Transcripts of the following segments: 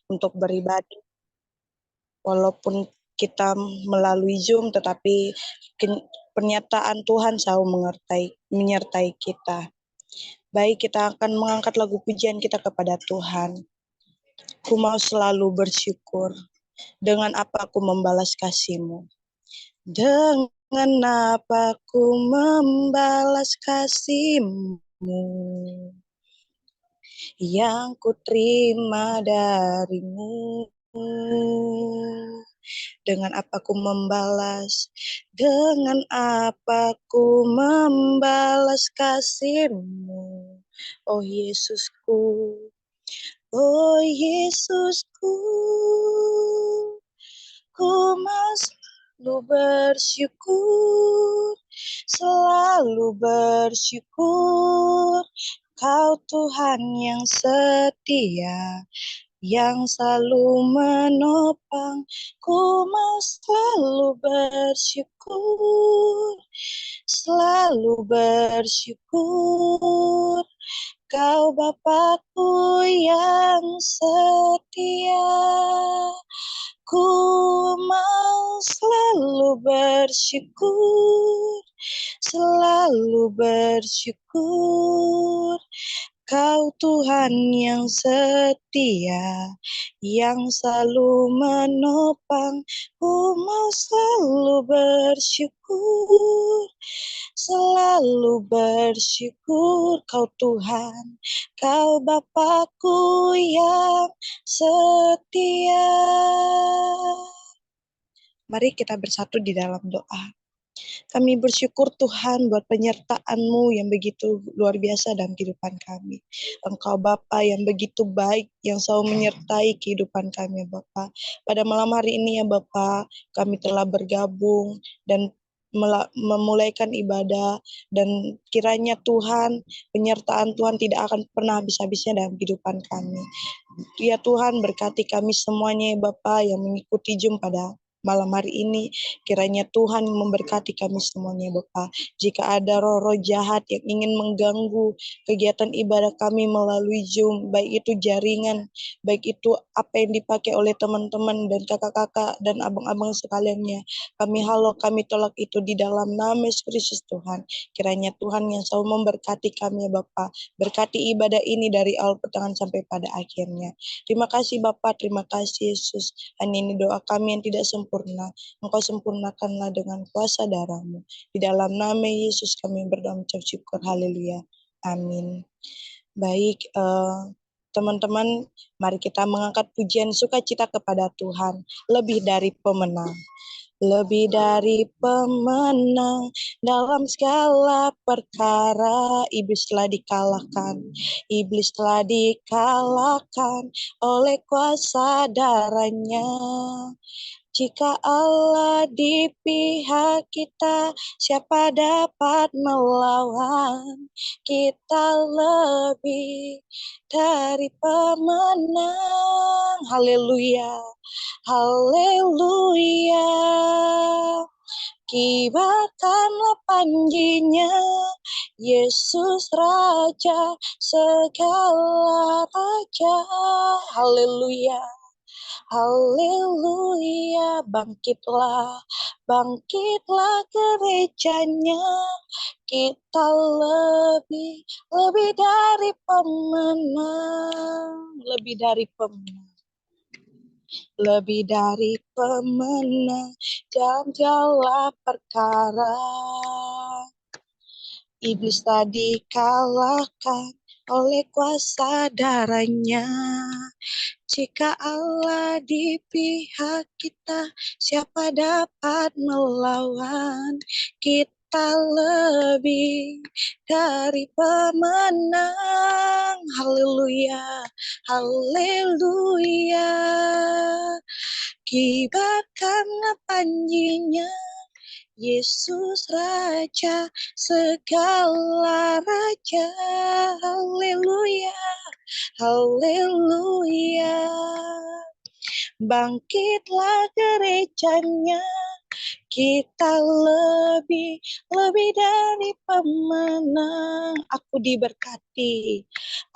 untuk beribadah. Walaupun kita melalui Zoom, tetapi pernyataan Tuhan selalu menyertai kita. Baik, kita akan mengangkat lagu pujian kita kepada Tuhan. Ku mau selalu bersyukur, dengan apa ku membalas kasih-Mu. Dengan apa ku membalas kasih-Mu yang ku terima dari-Mu. Dengan apa ku membalas, dengan apa ku membalas kasih-Mu, oh Yesusku, oh Yesusku, ku mau selalu bersyukur, selalu bersyukur, Kau Tuhan yang setia, yang selalu menopang. Ku mau selalu bersyukur, selalu bersyukur, Kau Bapakku yang setia. Ku mau selalu bersyukur, selalu bersyukur, Kau Tuhan yang setia, yang selalu menopang. Ku mau selalu bersyukur, selalu bersyukur, Kau Tuhan, Kau Bapakku yang setia. Mari kita bersatu di dalam doa. Kami bersyukur Tuhan buat penyertaan-Mu yang begitu luar biasa dalam kehidupan kami. Engkau Bapa yang begitu baik, yang selalu menyertai kehidupan kami Bapa. Pada malam hari ini ya Bapa, kami telah bergabung dan memulaikan ibadah, dan kiranya Tuhan, penyertaan Tuhan tidak akan pernah habis-habisnya dalam kehidupan kami. Ya Tuhan, berkati kami semuanya ya Bapa yang mengikuti Zoom pada malam hari ini. Kiranya Tuhan memberkati kami semuanya Bapa. Jika ada roh-roh jahat yang ingin mengganggu kegiatan ibadah kami melalui Zoom, baik itu jaringan, baik itu apa yang dipakai oleh teman-teman dan kakak-kakak dan abang-abang sekaliannya, kami halau, kami tolak itu di dalam nama Yesus Kristus Tuhan. Kiranya Tuhan yang selalu memberkati kami ya Bapa. Berkati ibadah ini dari awal pertengahan sampai pada akhirnya. Terima kasih Bapak, terima kasih Yesus. Hanya ini doa kami yang tidak sempurna. Engkau sempurnakanlah dengan kuasa darah-Mu. Di dalam nama Yesus kami berdoa mengucap syukur. Haleluya. Amin. Baik, teman-teman, mari kita mengangkat pujian sukacita kepada Tuhan. Lebih dari pemenang. Lebih dari pemenang dalam segala perkara, iblis telah dikalahkan. Iblis telah dikalahkan oleh kuasa darah-Nya. Jika Allah di pihak kita, siapa dapat melawan? Kita lebih dari pemenang. Haleluya, haleluya. Kibarkanlah panjinya, Yesus Raja segala raja. Haleluya, haleluya. Bangkitlah, bangkitlah gerejanya. Kita lebih dari pemenang, lebih dari pemenang. Lebih dari pemenang dalam segala perkara. Iblis tadi kalahkan oleh kuasa darah-Nya. Jika Allah di pihak kita, siapa dapat melawan? Kita lebih dari pemenang. Haleluya, haleluya. Kibarkanlah panjinya, Yesus Raja segala raja. Haleluya, haleluya. Bangkitlah gerejanya, kita lebih dari pemenang. Aku diberkati,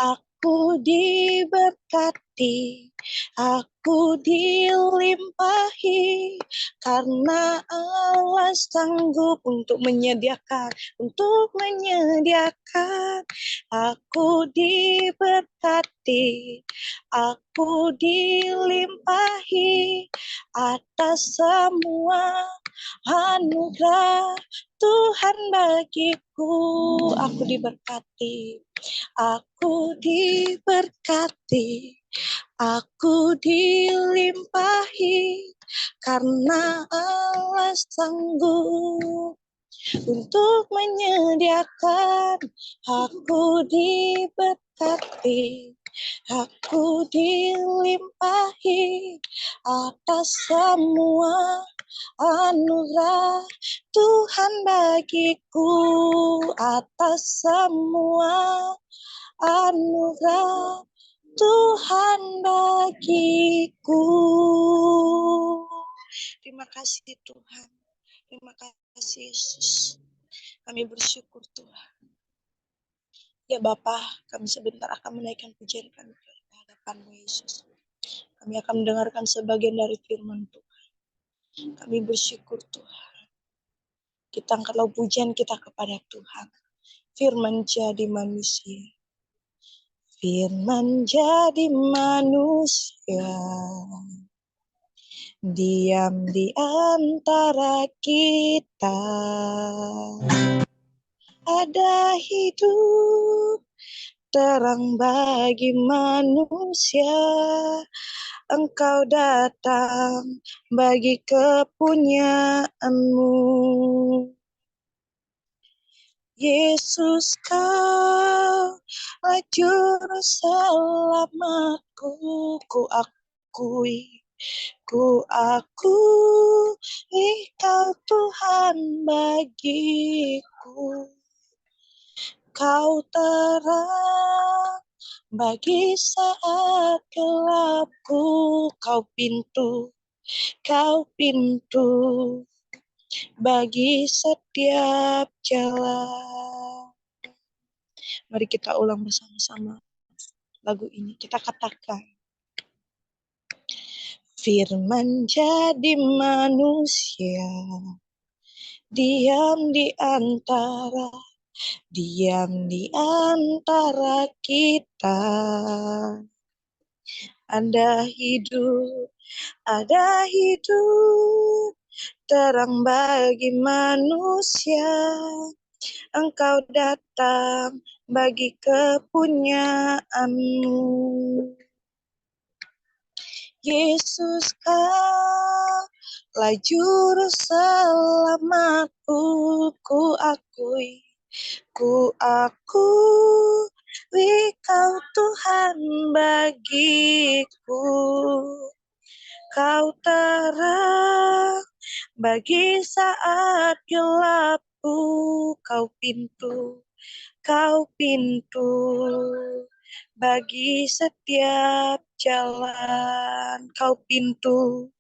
aku Aku diberkati, aku dilimpahi, karena Allah sanggup untuk menyediakan, aku diberkati, aku dilimpahi atas semua anugerah Tuhan bagiku. Aku diberkati, aku diberkati, aku dilimpahi, karena Allah sanggup untuk menyediakan. Aku diberkati, aku dilimpahi atas semua anugerah Tuhan bagiku, atas semua anugerah Tuhan bagiku. Terima kasih Tuhan. Terima kasih Yesus. Kami bersyukur Tuhan. Ya Bapa, kami sebentar akan menaikkan pujian kami ke hadapan-Mu Yesus. Kami akan mendengarkan sebagian dari firman Tuhan. Kami bersyukur Tuhan. Kita angkatlah pujian kita kepada Tuhan. Firman jadi manusia. Firman jadi manusia. Diam di antara kita. Ada hidup terang bagi manusia. Engkau datang bagi kepunyaanmu. Yesus kau juru selamatku, ku akui Kau Tuhan bagiku. Kau terang bagi saat gelapku. Kau pintu bagi setiap jalan. Mari kita ulang bersama-sama lagu ini. Kita katakan. Firman jadi manusia, diam di antara kita. Ada hidup terang bagi manusia. Engkau datang bagi kepunyaanmu. Yesus kau juru selamatku, ku akui Kau Tuhan bagiku. Kau terang bagi saat gelapku. Kau pintu bagi setiap jalan. Kau pintu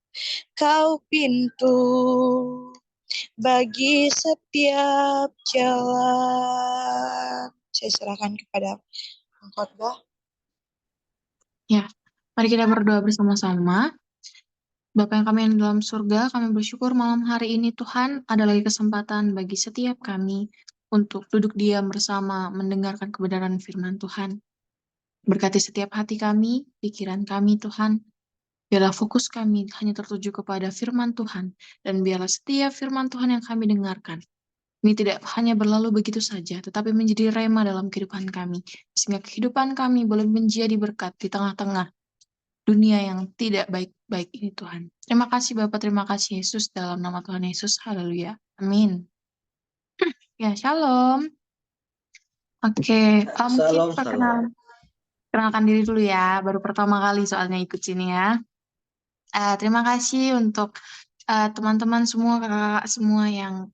bagi setiap jalan. Saya serahkan kepada pengkhotbah. Ya, mari kita berdoa bersama-sama. Bapa yang kami yang di dalam surga, kami bersyukur malam hari ini Tuhan ada lagi kesempatan bagi setiap kami untuk duduk diam bersama mendengarkan kebenaran firman Tuhan. Berkati setiap hati kami, pikiran kami Tuhan. Biarlah fokus kami hanya tertuju kepada firman Tuhan, dan biarlah setiap firman Tuhan yang kami dengarkan, ini tidak hanya berlalu begitu saja, tetapi menjadi rema dalam kehidupan kami, sehingga kehidupan kami boleh menjadi berkat di tengah-tengah dunia yang tidak baik-baik ini Tuhan. Terima kasih Bapak, terima kasih Yesus, dalam nama Tuhan Yesus, haleluya, amin. Ya, shalom. Oke, mungkin perkenalkan diri dulu ya, baru pertama kali soalnya ikut sini ya. Terima kasih untuk teman-teman semua, kakak semua yang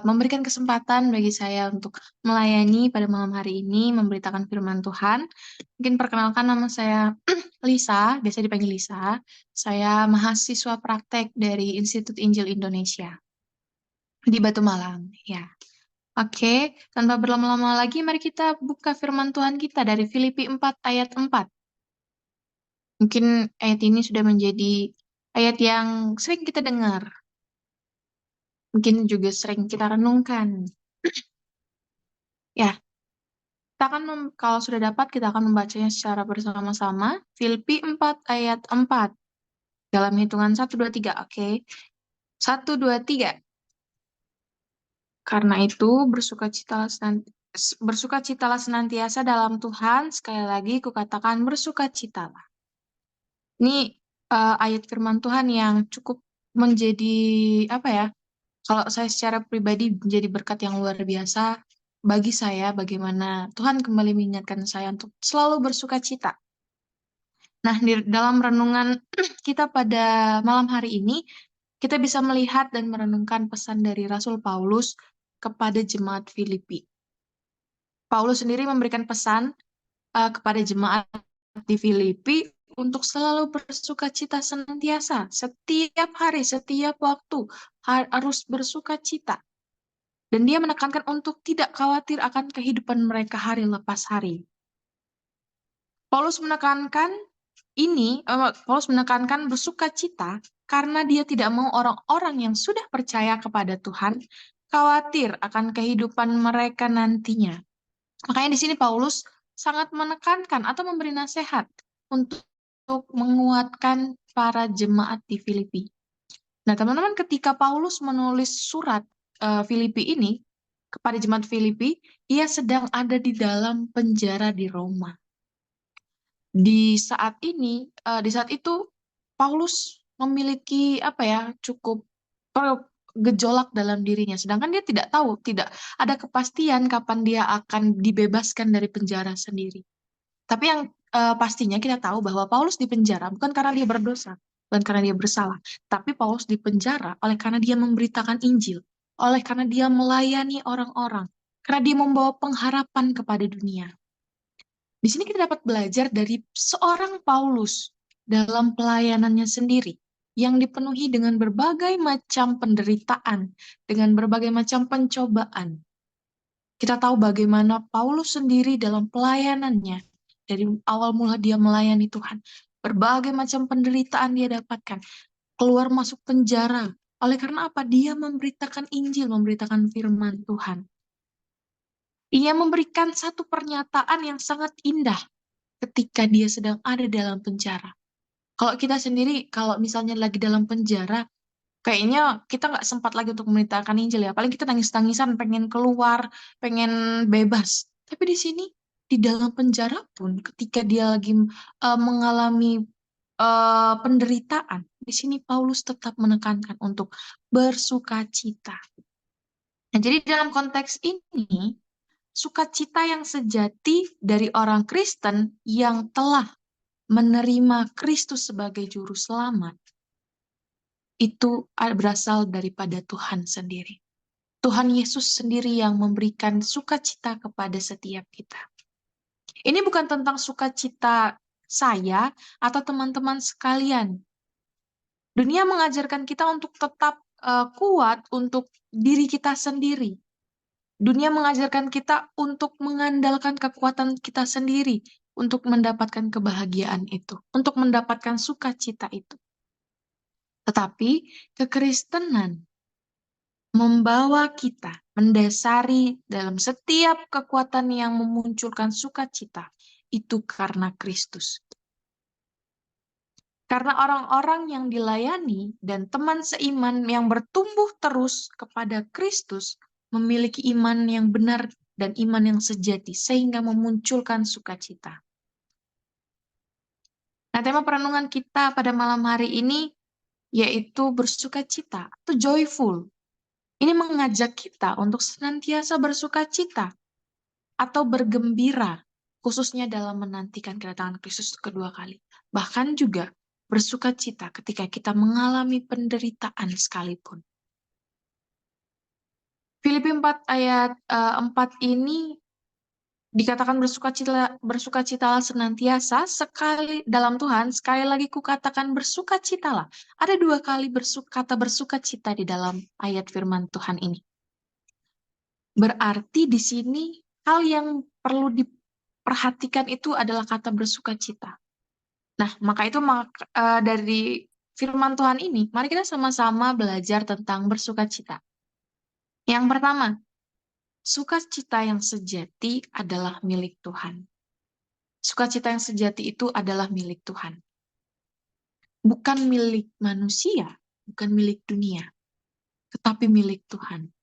memberikan kesempatan bagi saya untuk melayani pada malam hari ini, memberitakan firman Tuhan. Mungkin perkenalkan, nama saya Lisa, biasa dipanggil Lisa. Saya mahasiswa praktek dari Institut Injil Indonesia di Batu Malang. Ya, Oke, tanpa berlama-lama lagi, mari kita buka firman Tuhan kita dari Filipi 4 ayat 4. Mungkin ayat ini sudah menjadi ayat yang sering kita dengar, mungkin juga sering kita renungkan. Ya, kita akan kalau sudah dapat, kita akan membacanya secara bersama-sama. Filipi 4 ayat 4. Dalam hitungan 1, 2, 3, oke? 1, 2, 3. Karena itu, bersukacitalah senantiasa dalam Tuhan. Sekali lagi, kukatakan bersukacitalah. Ini ayat firman Tuhan yang cukup menjadi, apa ya, kalau saya secara pribadi menjadi berkat yang luar biasa bagi saya, bagaimana Tuhan kembali mengingatkan saya untuk selalu bersukacita. Nah, di dalam renungan kita pada malam hari ini, kita bisa melihat dan merenungkan pesan dari Rasul Paulus kepada jemaat Filipi. Paulus sendiri memberikan pesan kepada jemaat di Filipi untuk selalu bersukacita senantiasa, setiap hari, setiap waktu harus bersukacita. Dan dia menekankan untuk tidak khawatir akan kehidupan mereka hari lepas hari. Paulus menekankan Paulus menekankan bersukacita karena dia tidak mau orang-orang yang sudah percaya kepada Tuhan khawatir akan kehidupan mereka nantinya. Makanya di sini Paulus sangat menekankan atau memberi nasihat untuk menguatkan para jemaat di Filipi. Nah, teman-teman, ketika Paulus menulis surat Filipi ini kepada jemaat Filipi, ia sedang ada di dalam penjara di Roma. Di saat itu Paulus memiliki apa ya, cukup gejolak dalam dirinya. Sedangkan dia tidak tahu, tidak ada kepastian kapan dia akan dibebaskan dari penjara sendiri. Tapi yang pastinya kita tahu bahwa Paulus dipenjara bukan karena dia berdosa, bukan karena dia bersalah, tapi Paulus dipenjara oleh karena dia memberitakan Injil, oleh karena dia melayani orang-orang, karena dia membawa pengharapan kepada dunia. Di sini kita dapat belajar dari seorang Paulus dalam pelayanannya sendiri yang dipenuhi dengan berbagai macam penderitaan, dengan berbagai macam pencobaan. Kita tahu bagaimana Paulus sendiri dalam pelayanannya, dari awal mula dia melayani Tuhan, berbagai macam penderitaan dia dapatkan, keluar masuk penjara. Oleh karena apa? Dia memberitakan Injil, memberitakan firman Tuhan. Ia memberikan satu pernyataan yang sangat indah ketika dia sedang ada dalam penjara. Kalau kita sendiri, kalau misalnya lagi dalam penjara, kayaknya kita nggak sempat lagi untuk memberitakan Injil ya. Paling kita nangis-nangisan, pengen keluar, pengen bebas. Tapi di sini, di dalam penjara pun, ketika dia lagi mengalami penderitaan, di sini Paulus tetap menekankan untuk bersukacita. Nah, jadi dalam konteks ini, sukacita yang sejati dari orang Kristen yang telah menerima Kristus sebagai juru selamat itu berasal daripada Tuhan sendiri. Tuhan Yesus sendiri yang memberikan sukacita kepada setiap kita. Ini bukan tentang sukacita saya atau teman-teman sekalian. Dunia mengajarkan kita untuk tetap kuat untuk diri kita sendiri. Dunia mengajarkan kita untuk mengandalkan kekuatan kita sendiri untuk mendapatkan kebahagiaan itu, untuk mendapatkan sukacita itu. Tetapi kekristenan membawa kita mendasari dalam setiap kekuatan yang memunculkan sukacita itu karena Kristus. Karena orang-orang yang dilayani dan teman seiman yang bertumbuh terus kepada Kristus memiliki iman yang benar dan iman yang sejati sehingga memunculkan sukacita. Nah, tema perenungan kita pada malam hari ini yaitu bersukacita atau joyful. Ini mengajak kita untuk senantiasa bersukacita atau bergembira, khususnya dalam menantikan kedatangan Kristus kedua kali. Bahkan juga bersukacita ketika kita mengalami penderitaan sekalipun. Filipi 4 ayat 4 ini dikatakan bersukacitalah senantiasa sekali dalam Tuhan, sekali lagi kukatakan bersukacitalah. Ada 2 kali kata bersukacita di dalam ayat firman Tuhan ini. Berarti di sini hal yang perlu diperhatikan itu adalah kata bersukacita. Nah, maka itu dari firman Tuhan ini, mari kita sama-sama belajar tentang bersukacita. Yang pertama, sukacita yang sejati adalah milik Tuhan. Sukacita yang sejati itu adalah milik Tuhan. Bukan milik manusia, bukan milik dunia, tetapi milik Tuhan.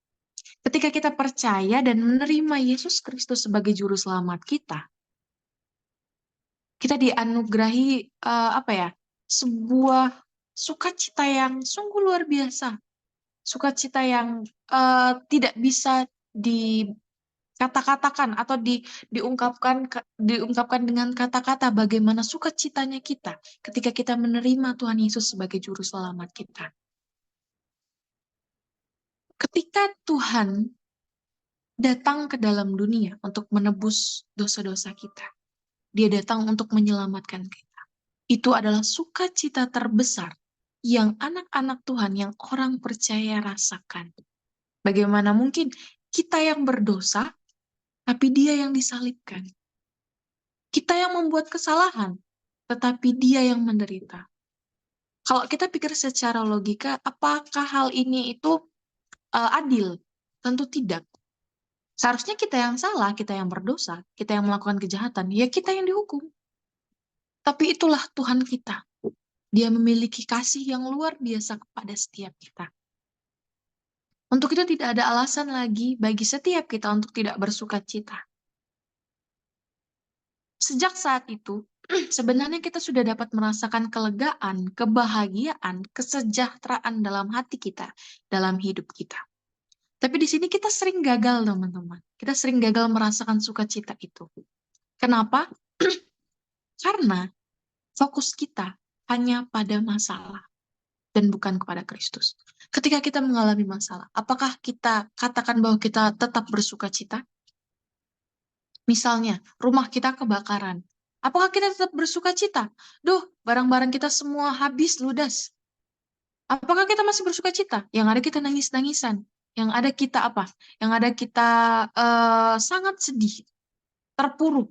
Ketika kita percaya dan menerima Yesus Kristus sebagai juru selamat kita dianugerahi sebuah sukacita yang sungguh luar biasa, sukacita yang tidak bisa dikata-katakan atau diungkapkan dengan kata-kata bagaimana sukacitanya kita ketika kita menerima Tuhan Yesus sebagai juru selamat kita. Ketika Tuhan datang ke dalam dunia untuk menebus dosa-dosa kita, Dia datang untuk menyelamatkan kita. Itu adalah sukacita terbesar yang anak-anak Tuhan, yang orang percaya rasakan. Bagaimana mungkin kita yang berdosa, tapi Dia yang disalibkan. Kita yang membuat kesalahan, tetapi Dia yang menderita. Kalau kita pikir secara logika, apakah hal ini itu adil? Tentu tidak. Seharusnya kita yang salah, kita yang berdosa, kita yang melakukan kejahatan, ya kita yang dihukum. Tapi itulah Tuhan kita. Dia memiliki kasih yang luar biasa kepada setiap kita. Untuk itu tidak ada alasan lagi bagi setiap kita untuk tidak bersukacita. Sejak saat itu, sebenarnya kita sudah dapat merasakan kelegaan, kebahagiaan, kesejahteraan dalam hati kita, dalam hidup kita. Tapi di sini kita sering gagal, teman-teman. Kita sering gagal merasakan sukacita itu. Kenapa? Karena fokus kita hanya pada masalah dan bukan kepada Kristus. Ketika kita mengalami masalah, apakah kita katakan bahwa kita tetap bersukacita? Misalnya, rumah kita kebakaran. Apakah kita tetap bersukacita? Duh, barang-barang kita semua habis, ludas. Apakah kita masih bersukacita? Yang ada kita nangis-nangisan. Yang ada kita apa? Yang ada kita sangat sedih, terpuruk.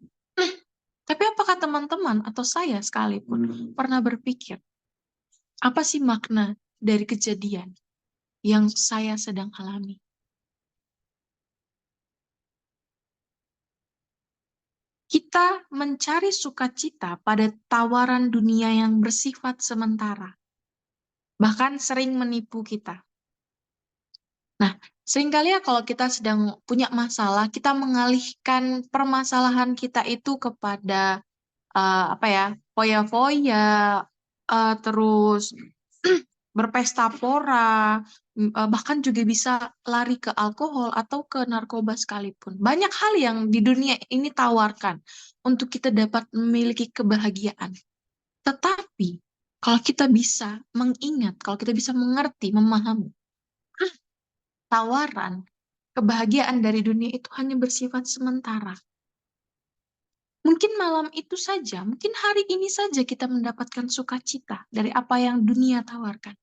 Tapi apakah teman-teman atau saya sekalipun pernah berpikir, apa sih makna dari kejadian yang saya sedang alami? Kita mencari sukacita pada tawaran dunia yang bersifat sementara, bahkan sering menipu kita. Nah, seringkali ya kalau kita sedang punya masalah, kita mengalihkan permasalahan kita itu kepada foya-foya, terus berpesta pora, bahkan juga bisa lari ke alkohol atau ke narkoba sekalipun. Banyak hal yang di dunia ini tawarkan untuk kita dapat memiliki kebahagiaan. Tetapi, kalau kita bisa mengingat, kalau kita bisa mengerti, memahami, tawaran kebahagiaan dari dunia itu hanya bersifat sementara. Mungkin malam itu saja, mungkin hari ini saja kita mendapatkan sukacita dari apa yang dunia tawarkan.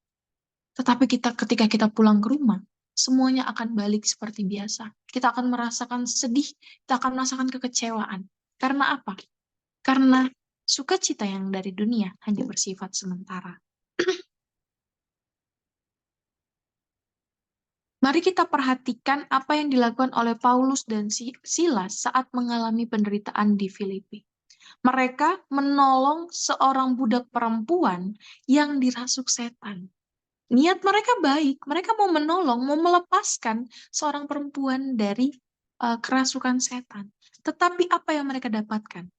Tetapi ketika kita pulang ke rumah, semuanya akan balik seperti biasa. Kita akan merasakan sedih, kita akan merasakan kekecewaan. Karena apa? Karena sukacita yang dari dunia hanya bersifat sementara. Mari kita perhatikan apa yang dilakukan oleh Paulus dan Silas saat mengalami penderitaan di Filipi. Mereka menolong seorang budak perempuan yang dirasuk setan. Niat mereka baik, mereka mau menolong, mau melepaskan seorang perempuan dari kerasukan setan. Tetapi apa yang mereka dapatkan?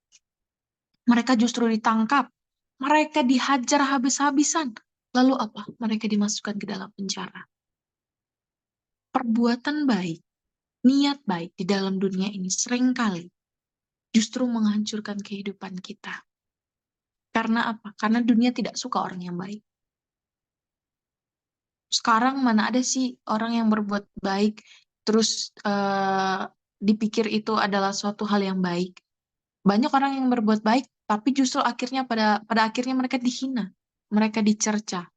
Mereka justru ditangkap, mereka dihajar habis-habisan. Lalu apa? Mereka dimasukkan ke dalam penjara. Perbuatan baik, niat baik di dalam dunia ini seringkali justru menghancurkan kehidupan kita. Karena apa? Karena dunia tidak suka orang yang baik. Sekarang mana ada sih orang yang berbuat baik, terus dipikir itu adalah suatu hal yang baik. Banyak orang yang berbuat baik, tapi justru akhirnya pada akhirnya mereka dihina, mereka dicerca.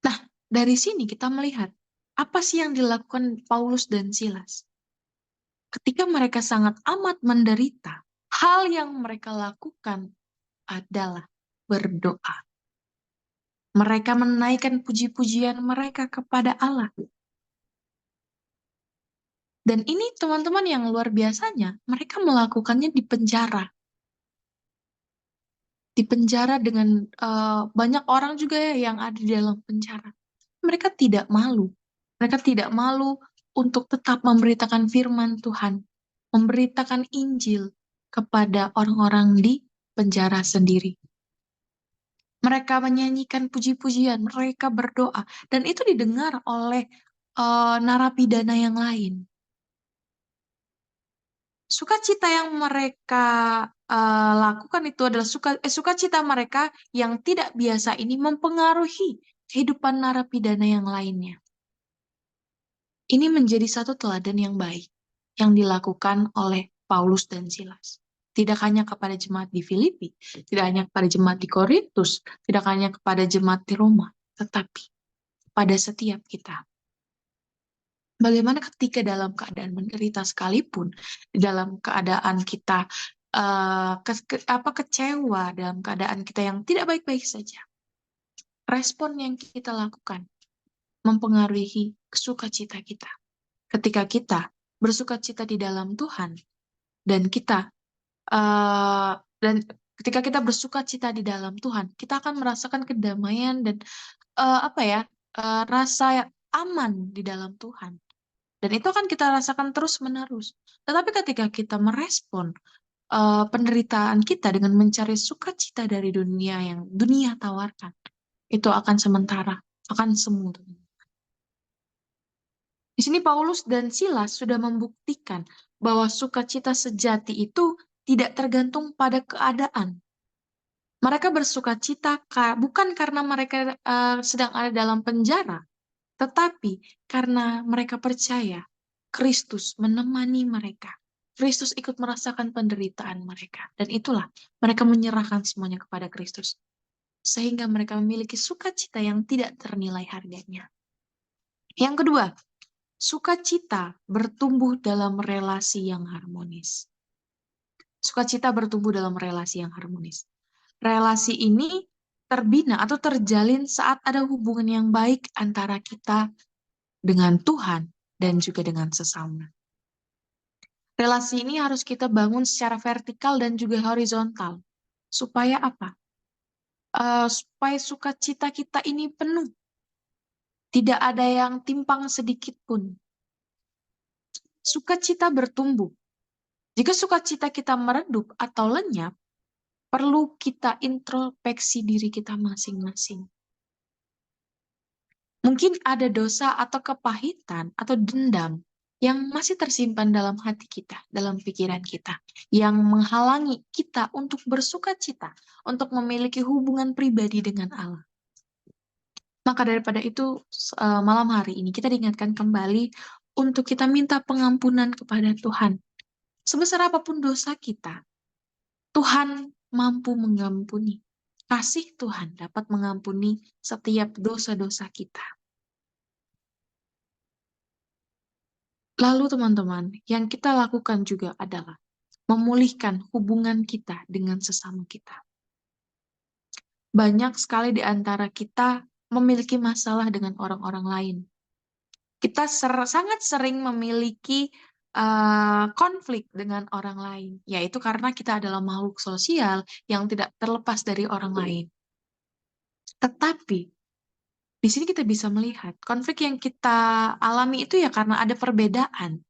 Nah, dari sini kita melihat apa sih yang dilakukan Paulus dan Silas. Ketika mereka sangat amat menderita, hal yang mereka lakukan adalah berdoa. Mereka menaikkan puji-pujian mereka kepada Allah. Dan ini teman-teman yang luar biasanya, mereka melakukannya di penjara. Di penjara dengan banyak orang juga ya yang ada di dalam penjara. Mereka tidak malu. Mereka tidak malu untuk tetap memberitakan firman Tuhan, memberitakan Injil kepada orang-orang di penjara sendiri. Mereka menyanyikan puji-pujian, mereka berdoa, dan itu didengar oleh narapidana yang lain. Sukacita yang mereka lakukan itu adalah sukacita mereka yang tidak biasa ini mempengaruhi kehidupan narapidana yang lainnya. Ini menjadi satu teladan yang baik yang dilakukan oleh Paulus dan Silas. Tidak hanya kepada jemaat di Filipi, tidak hanya kepada jemaat di Korintus, tidak hanya kepada jemaat di Roma, tetapi pada setiap kita. Bagaimana ketika dalam keadaan menderita sekalipun, dalam keadaan kita kecewa, dalam keadaan kita yang tidak baik-baik saja, respon yang kita lakukan mempengaruhi sukacita kita. Ketika kita bersukacita di dalam Tuhan, dan ketika kita bersukacita di dalam Tuhan, kita akan merasakan kedamaian dan rasa aman di dalam Tuhan. Dan itu akan kita rasakan terus-menerus. Tetapi ketika kita merespon penderitaan kita dengan mencari sukacita dari dunia yang dunia tawarkan, itu akan sementara, akan semu. Di sini Paulus dan Silas sudah membuktikan bahwa sukacita sejati itu tidak tergantung pada keadaan. Mereka bersukacita bukan karena mereka sedang ada dalam penjara, tetapi karena mereka percaya Kristus menemani mereka. Kristus ikut merasakan penderitaan mereka. Dan itulah mereka menyerahkan semuanya kepada Kristus. Sehingga mereka memiliki sukacita yang tidak ternilai harganya. Yang kedua, sukacita bertumbuh dalam relasi yang harmonis. Sukacita bertumbuh dalam relasi yang harmonis. Relasi ini terbina atau terjalin saat ada hubungan yang baik antara kita dengan Tuhan dan juga dengan sesama. Relasi ini harus kita bangun secara vertikal dan juga horizontal. Supaya apa? Supaya sukacita kita ini penuh. Tidak ada yang timpang sedikit pun. Sukacita bertumbuh. Jika sukacita kita meredup atau lenyap, perlu kita introspeksi diri kita masing-masing. Mungkin ada dosa atau kepahitan atau dendam yang masih tersimpan dalam hati kita, dalam pikiran kita, yang menghalangi kita untuk bersukacita, untuk memiliki hubungan pribadi dengan Allah. Maka daripada itu, malam hari ini kita diingatkan kembali untuk kita minta pengampunan kepada Tuhan. Sebesar apapun dosa kita, Tuhan mampu mengampuni. Kasih Tuhan dapat mengampuni setiap dosa-dosa kita. Lalu teman-teman, yang kita lakukan juga adalah memulihkan hubungan kita dengan sesama kita. Banyak sekali di antara kita memiliki masalah dengan orang-orang lain. Kita sangat sering memiliki konflik dengan orang lain, yaitu karena kita adalah makhluk sosial yang tidak terlepas dari orang lain. Tetapi di sini kita bisa melihat konflik yang kita alami itu ya karena ada perbedaan.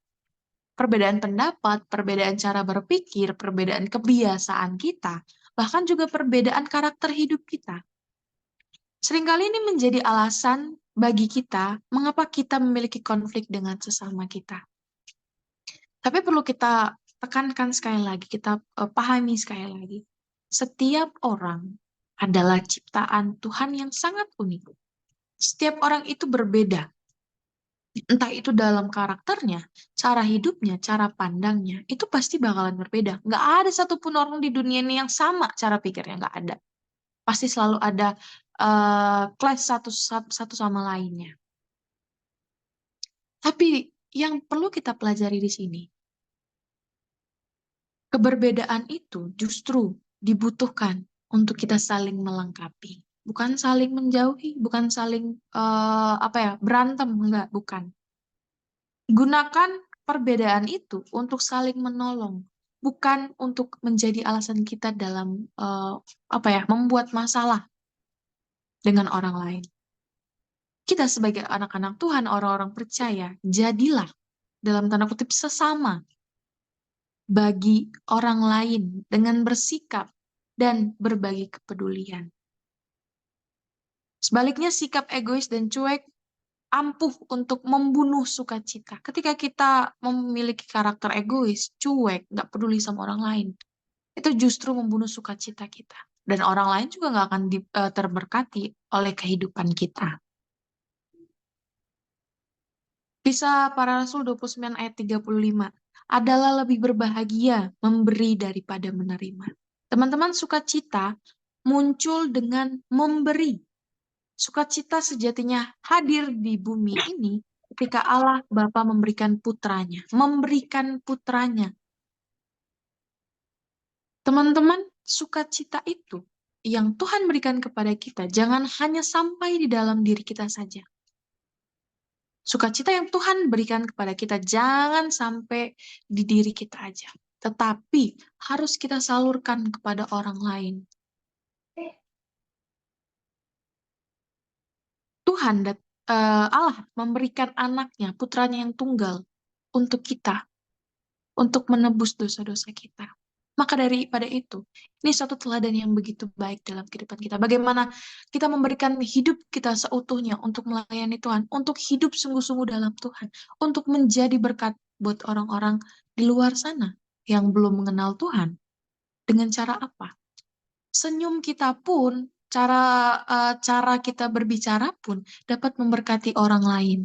Perbedaan pendapat, perbedaan cara berpikir, perbedaan kebiasaan kita, bahkan juga perbedaan karakter hidup kita. Seringkali ini menjadi alasan bagi kita mengapa kita memiliki konflik dengan sesama kita. Tapi perlu kita tekankan sekali lagi, kita pahami sekali lagi. Setiap orang adalah ciptaan Tuhan yang sangat unik. Setiap orang itu berbeda. Entah itu dalam karakternya, cara hidupnya, cara pandangnya, itu pasti bakalan berbeda. Nggak ada satupun orang di dunia ini yang sama cara pikirnya, nggak ada. Pasti selalu ada clash satu sama lainnya. Tapi yang perlu kita pelajari di sini, keberbedaan itu justru dibutuhkan untuk kita saling melengkapi, bukan saling menjauhi, bukan saling berantem, enggak, bukan. Gunakan perbedaan itu untuk saling menolong, bukan untuk menjadi alasan kita dalam membuat masalah dengan orang lain. Kita sebagai anak-anak Tuhan, orang-orang percaya, jadilah dalam tanda kutip sesama bagi orang lain dengan bersikap dan berbagi kepedulian. Sebaliknya, sikap egois dan cuek ampuh untuk membunuh sukacita. Ketika kita memiliki karakter egois, cuek, nggak peduli sama orang lain, itu justru membunuh sukacita kita. Dan orang lain juga nggak akan terberkati oleh kehidupan kita. Kisah Para Rasul 29 ayat 35. Adalah lebih berbahagia memberi daripada menerima. Teman-teman, sukacita muncul dengan memberi. Sukacita sejatinya hadir di bumi ini ketika Allah Bapa memberikan putranya. Memberikan putranya. Teman-teman, sukacita itu yang Tuhan berikan kepada kita jangan hanya sampai di dalam diri kita saja. Sukacita yang Tuhan berikan kepada kita jangan sampai di diri kita aja, tetapi harus kita salurkan kepada orang lain. Tuhan, Allah memberikan anaknya, putranya yang tunggal untuk kita, untuk menebus dosa-dosa kita. Maka daripada itu, ini suatu teladan yang begitu baik dalam kehidupan kita. Bagaimana kita memberikan hidup kita seutuhnya untuk melayani Tuhan, untuk hidup sungguh-sungguh dalam Tuhan, untuk menjadi berkat buat orang-orang di luar sana yang belum mengenal Tuhan. Dengan cara apa? Senyum kita pun, cara kita berbicara pun dapat memberkati orang lain.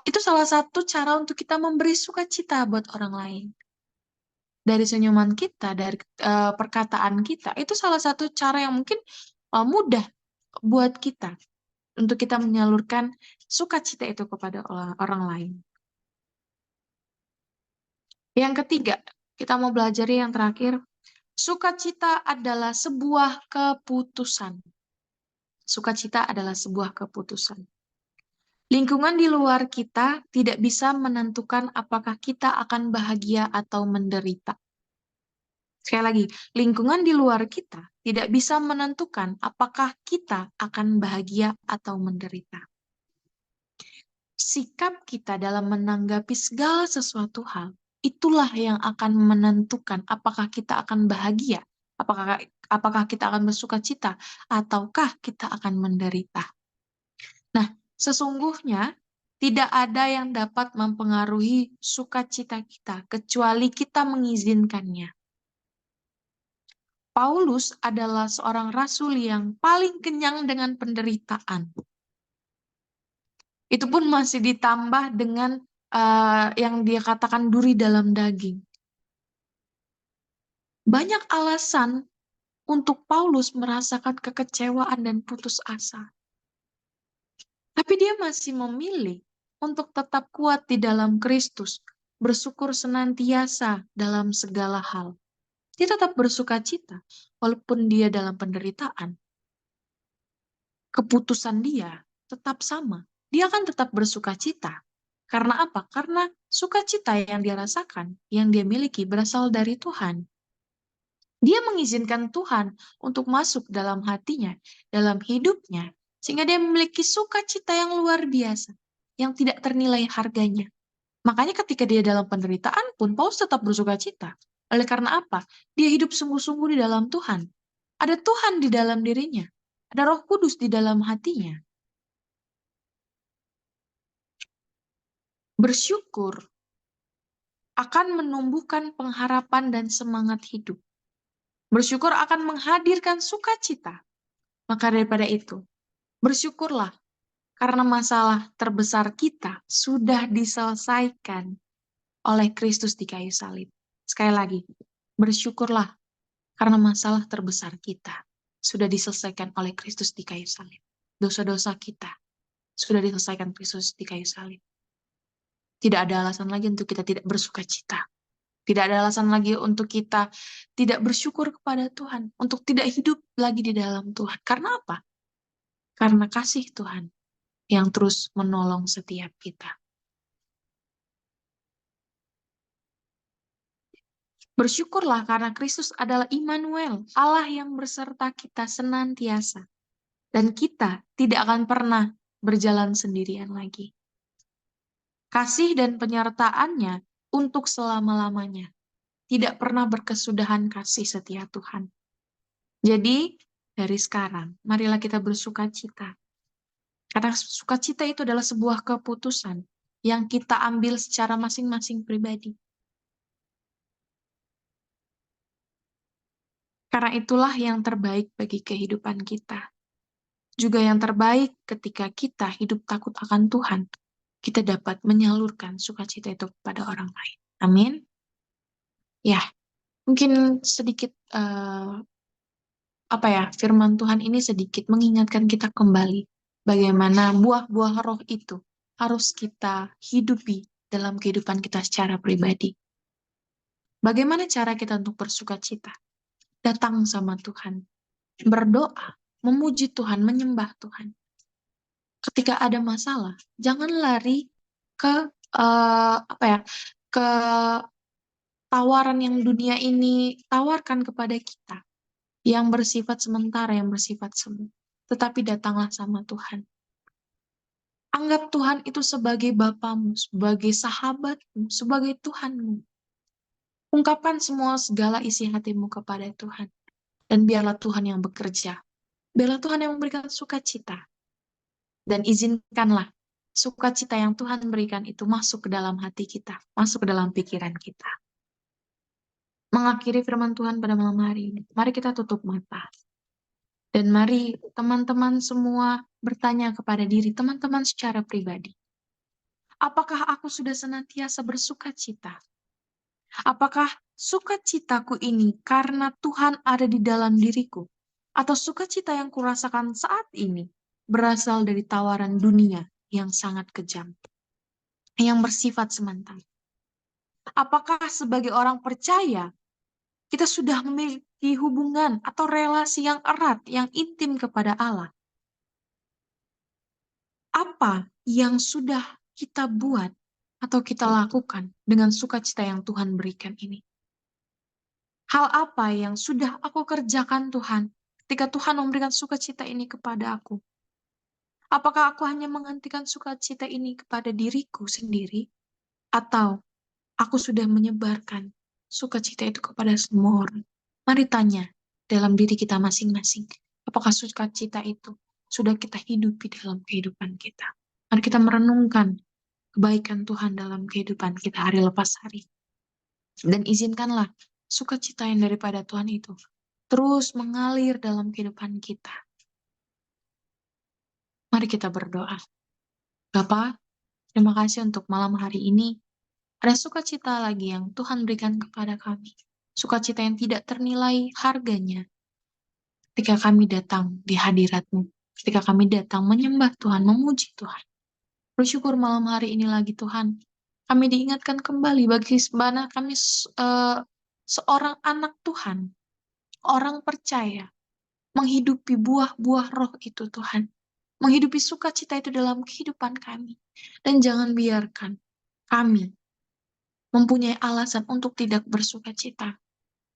Itu salah satu cara untuk kita memberi sukacita buat orang lain. Dari senyuman kita, dari perkataan kita, itu salah satu cara yang mungkin mudah buat kita untuk kita menyalurkan sukacita itu kepada orang lain. Yang ketiga, kita mau belajar yang terakhir, sukacita adalah sebuah keputusan. Sukacita adalah sebuah keputusan. Lingkungan di luar kita tidak bisa menentukan apakah kita akan bahagia atau menderita. Sekali lagi, lingkungan di luar kita tidak bisa menentukan apakah kita akan bahagia atau menderita. Sikap kita dalam menanggapi segala sesuatu hal, itulah yang akan menentukan apakah kita akan bahagia, apakah kita akan bersukacita, ataukah kita akan menderita. Nah, sesungguhnya tidak ada yang dapat mempengaruhi sukacita kita kecuali kita mengizinkannya. Paulus adalah seorang rasul yang paling kenyang dengan penderitaan. Itu pun masih ditambah dengan yang dia katakan duri dalam daging. Banyak alasan untuk Paulus merasakan kekecewaan dan putus asa. Tapi dia masih memilih untuk tetap kuat di dalam Kristus, bersyukur senantiasa dalam segala hal. Dia tetap bersukacita, walaupun dia dalam penderitaan. Keputusan dia tetap sama. Dia akan tetap bersukacita. Karena apa? Karena sukacita yang dia rasakan, yang dia miliki berasal dari Tuhan. Dia mengizinkan Tuhan untuk masuk dalam hatinya, dalam hidupnya, sehingga dia memiliki sukacita yang luar biasa, yang tidak ternilai harganya. Makanya ketika dia dalam penderitaan pun, Paulus tetap bersukacita. Oleh karena apa? Dia hidup sungguh-sungguh di dalam Tuhan. Ada Tuhan di dalam dirinya. Ada Roh Kudus di dalam hatinya. Bersyukur akan menumbuhkan pengharapan dan semangat hidup. Bersyukur akan menghadirkan sukacita. Maka daripada itu, bersyukurlah karena masalah terbesar kita sudah diselesaikan oleh Kristus di kayu salib. Sekali lagi, bersyukurlah karena masalah terbesar kita sudah diselesaikan oleh Kristus di kayu salib. Dosa-dosa kita sudah diselesaikan Kristus di kayu salib. Tidak ada alasan lagi untuk kita tidak bersuka cita. Tidak ada alasan lagi untuk kita tidak bersyukur kepada Tuhan, untuk tidak hidup lagi di dalam Tuhan. Karena apa? Karena kasih Tuhan yang terus menolong setiap kita. Bersyukurlah karena Kristus adalah Immanuel, Allah yang berserta kita senantiasa. Dan kita tidak akan pernah berjalan sendirian lagi. Kasih dan penyertaannya untuk selama-lamanya. Tidak pernah berkesudahan kasih setia Tuhan. Jadi, dari sekarang, marilah kita bersuka cita. Karena sukacita itu adalah sebuah keputusan yang kita ambil secara masing-masing pribadi. Karena itulah yang terbaik bagi kehidupan kita. Juga yang terbaik ketika kita hidup takut akan Tuhan. Kita dapat menyalurkan sukacita itu kepada orang lain. Amin. Ya, mungkin sedikit firman Tuhan ini sedikit mengingatkan kita kembali bagaimana buah-buah roh itu harus kita hidupi dalam kehidupan kita secara pribadi. Bagaimana cara kita untuk bersukacita? Datang sama Tuhan, berdoa, memuji Tuhan, menyembah Tuhan. Ketika ada masalah, jangan lari ke ke tawaran yang dunia ini tawarkan kepada kita, yang bersifat sementara, yang bersifat semu. Tetapi datanglah sama Tuhan. Anggap Tuhan itu sebagai Bapamu, sebagai sahabatmu, sebagai Tuhanmu. Ungkapkan semua segala isi hatimu kepada Tuhan. Dan biarlah Tuhan yang bekerja. Biarlah Tuhan yang memberikan sukacita. Dan izinkanlah sukacita yang Tuhan berikan itu masuk ke dalam hati kita, masuk ke dalam pikiran kita. Mengakhiri firman Tuhan pada malam hari ini, mari kita tutup mata. Dan mari teman-teman semua bertanya kepada diri teman-teman secara pribadi. Apakah aku sudah senantiasa bersukacita? Apakah sukacitaku ini karena Tuhan ada di dalam diriku? Atau sukacita yang kurasakan saat ini berasal dari tawaran dunia yang sangat kejam, yang bersifat sementara? Apakah sebagai orang percaya, kita sudah memiliki hubungan atau relasi yang erat, yang intim kepada Allah? Apa yang sudah kita buat atau kita lakukan dengan sukacita yang Tuhan berikan ini? Hal apa yang sudah aku kerjakan Tuhan ketika Tuhan memberikan sukacita ini kepada aku? Apakah aku hanya menghentikan sukacita ini kepada diriku sendiri? Atau aku sudah menyebarkan sukacita itu kepada semua orang? Mari tanya dalam diri kita masing-masing. Apakah sukacita itu sudah kita hidupi dalam kehidupan kita? Mari kita merenungkan kebaikan Tuhan dalam kehidupan kita hari lepas hari. Dan izinkanlah sukacita yang daripada Tuhan itu terus mengalir dalam kehidupan kita. Mari kita berdoa. Bapa, terima kasih untuk malam hari ini. Ada sukacita lagi yang Tuhan berikan kepada kami. Sukacita yang tidak ternilai harganya. Ketika kami datang di hadirat-Mu. Ketika kami datang menyembah Tuhan, memuji Tuhan. Bersyukur malam hari ini lagi Tuhan. Kami diingatkan kembali bagaimana kami seorang anak Tuhan. Orang percaya. Menghidupi buah-buah roh itu Tuhan. Menghidupi sukacita itu dalam kehidupan kami. Dan jangan biarkan kami mempunyai alasan untuk tidak bersukacita.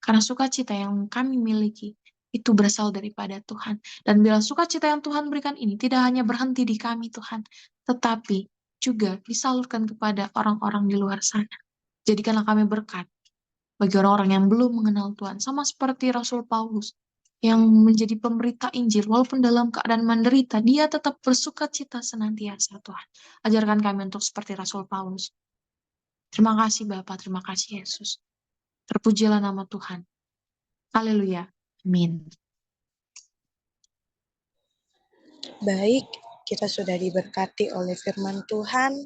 Karena sukacita yang kami miliki itu berasal daripada Tuhan. Dan bila sukacita yang Tuhan berikan ini tidak hanya berhenti di kami Tuhan, tetapi juga disalurkan kepada orang-orang di luar sana. Jadikanlah kami berkat bagi orang-orang yang belum mengenal Tuhan. Sama seperti Rasul Paulus yang menjadi pemberita Injil, walaupun dalam keadaan menderita, dia tetap bersukacita senantiasa Tuhan. Ajarkan kami untuk seperti Rasul Paulus. Terima kasih Bapa, terima kasih Yesus. Terpujilah nama Tuhan. Haleluya. Amin. Baik, kita sudah diberkati oleh firman Tuhan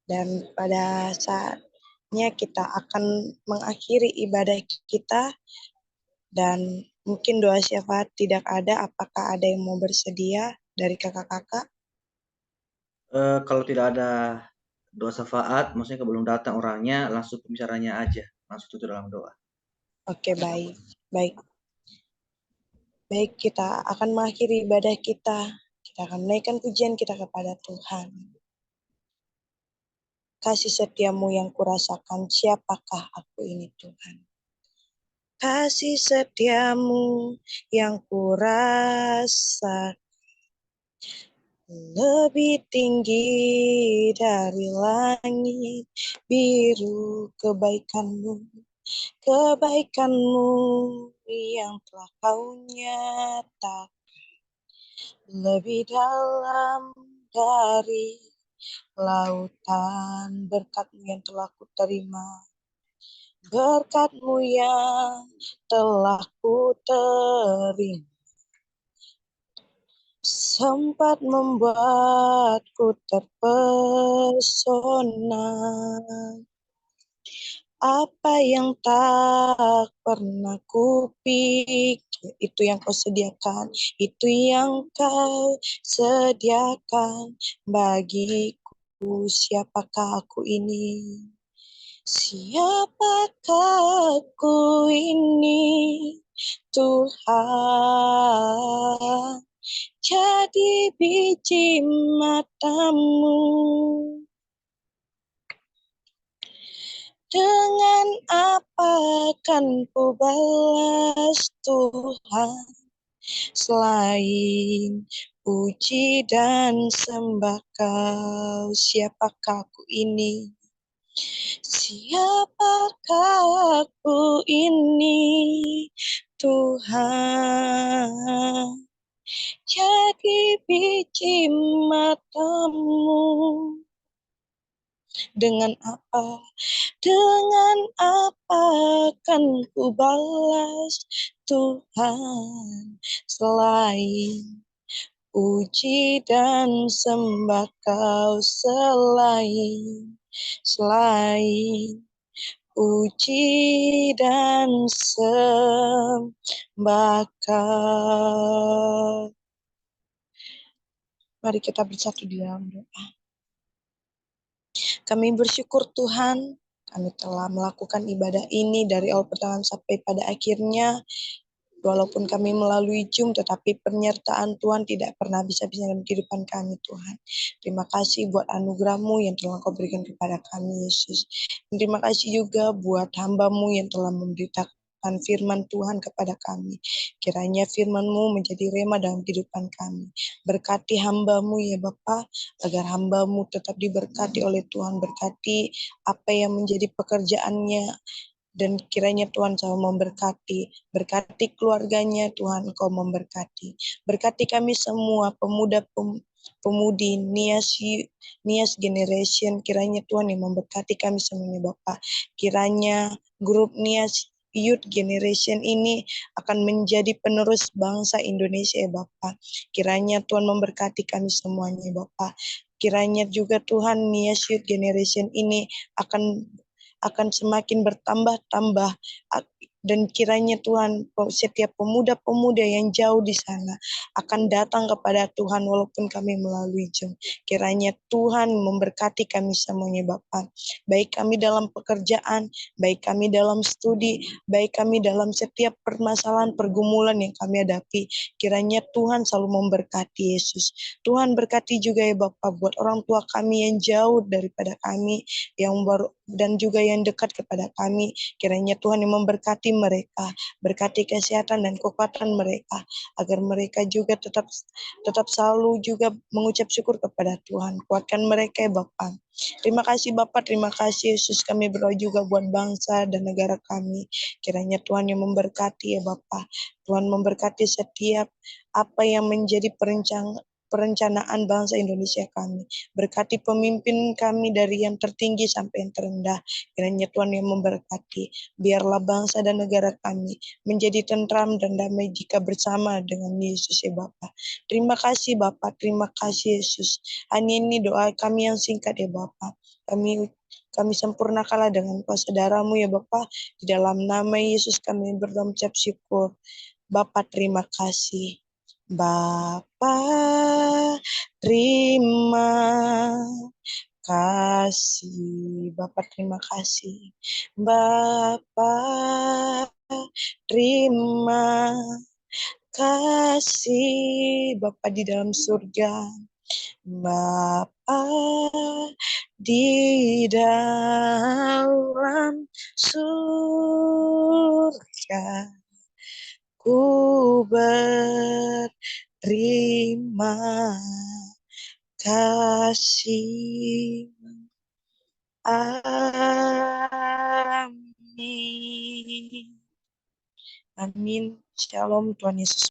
dan pada saatnya kita akan mengakhiri ibadah kita dan Mungkin doa syafaat tidak ada, apakah ada yang mau bersedia dari kakak-kakak? Kalau tidak ada doa syafaat, maksudnya belum datang orangnya, langsung pembicaranya aja, langsung tutup dalam doa. Oke, baik. Baik. Baik, kita akan mengakhiri ibadah kita. Kita akan menaikkan pujian kita kepada Tuhan. Kasih setiamu yang kurasakan, siapakah aku ini Tuhan? Kasih setiamu yang kurasakan lebih tinggi dari langit biru, kebaikanmu, kebaikanmu yang telah kau nyatakan lebih dalam dari lautan. Berkat-Mu yang telah ku terima, berkat-Mu yang telah ku terima, sempat membuatku terpesona. Apa yang tak pernah kupikir, itu yang kau sediakan, itu yang kau sediakan bagiku. Siapakah aku ini? Siapakah aku ini? Tuhan, jadi biji matamu. Dengan apa akan ku balas Tuhan, selain puji dan sembah Kau? Siapakah aku ini? Siapakah aku ini? Tuhan, jadi biji matamu. Dengan apa? Dengan apa akan ku balas Tuhan, selain puji dan sembah Kau, selain puji dan sembah Kau. Mari kita bersatu di dalam doa. Kami bersyukur Tuhan, kami telah melakukan ibadah ini dari awal pertengahan sampai pada akhirnya. Walaupun kami melalui Zoom, tetapi penyertaan Tuhan tidak pernah bisa-bisa dalam kehidupan kami, Tuhan. Terima kasih buat anugerah-Mu yang telah Kau berikan kepada kami, Yesus. Terima kasih juga buat hamba-Mu yang telah memberitakan firman Tuhan kepada kami. Kiranya firman-Mu menjadi rema dalam kehidupan kami. Berkati hamba-Mu ya Bapa, agar hamba-Mu tetap diberkati oleh Tuhan. Berkati apa yang menjadi pekerjaannya, dan kiranya Tuhan selalu memberkati, berkati keluarganya Tuhan, Engkau memberkati. Berkati kami semua pemudi Nias Generation, kiranya Tuhan yang memberkati kami semuanya Bapak. Kiranya grup Nias Youth Generation ini akan menjadi penerus bangsa Indonesia ya Bapak. Kiranya Tuhan memberkati kami semuanya Bapak. Kiranya juga Tuhan Nias Youth Generation ini akan semakin bertambah-tambah, dan kiranya Tuhan setiap pemuda-pemuda yang jauh di sana akan datang kepada Tuhan walaupun kami melalui Zoom. Kiranya Tuhan memberkati kami semuanya Bapak, baik kami dalam pekerjaan, baik kami dalam studi, baik kami dalam setiap permasalahan pergumulan yang kami hadapi. Kiranya Tuhan selalu memberkati Yesus. Tuhan berkati juga ya Bapak buat orang tua kami yang jauh daripada kami, yang baru dan juga yang dekat kepada kami. Kiranya Tuhan yang memberkati mereka, berkati kesehatan dan kekuatan mereka, agar mereka juga tetap selalu juga mengucap syukur kepada Tuhan. Kuatkan mereka ya Bapak. Terima kasih Bapak, terima kasih Yesus. Kami berdoa juga buat bangsa dan negara kami. Kiranya Tuhan yang memberkati ya Bapak. Tuhan memberkati setiap apa yang menjadi perencanaan bangsa Indonesia kami. Berkati pemimpin kami dari yang tertinggi sampai yang terendah. Kiranya Tuhan yang memberkati. Biarlah bangsa dan negara kami menjadi tentram dan damai jika bersama dengan Yesus ya Bapak. Terima kasih Bapak, terima kasih Yesus. Hanya ini doa kami yang singkat ya Bapak. Kami sempurnakanlah dengan kuasa darah-Mu ya Bapak. Di dalam nama Yesus kami berdoa mengucap syukur. Bapa terima kasih. Bapa terima kasih. Bapa terima kasih. Bapa terima kasih. Bapa di dalam surga. Bapa di dalam surga, ku berterima kasih. Amin. Amin. Shalom, Tuhan Yesus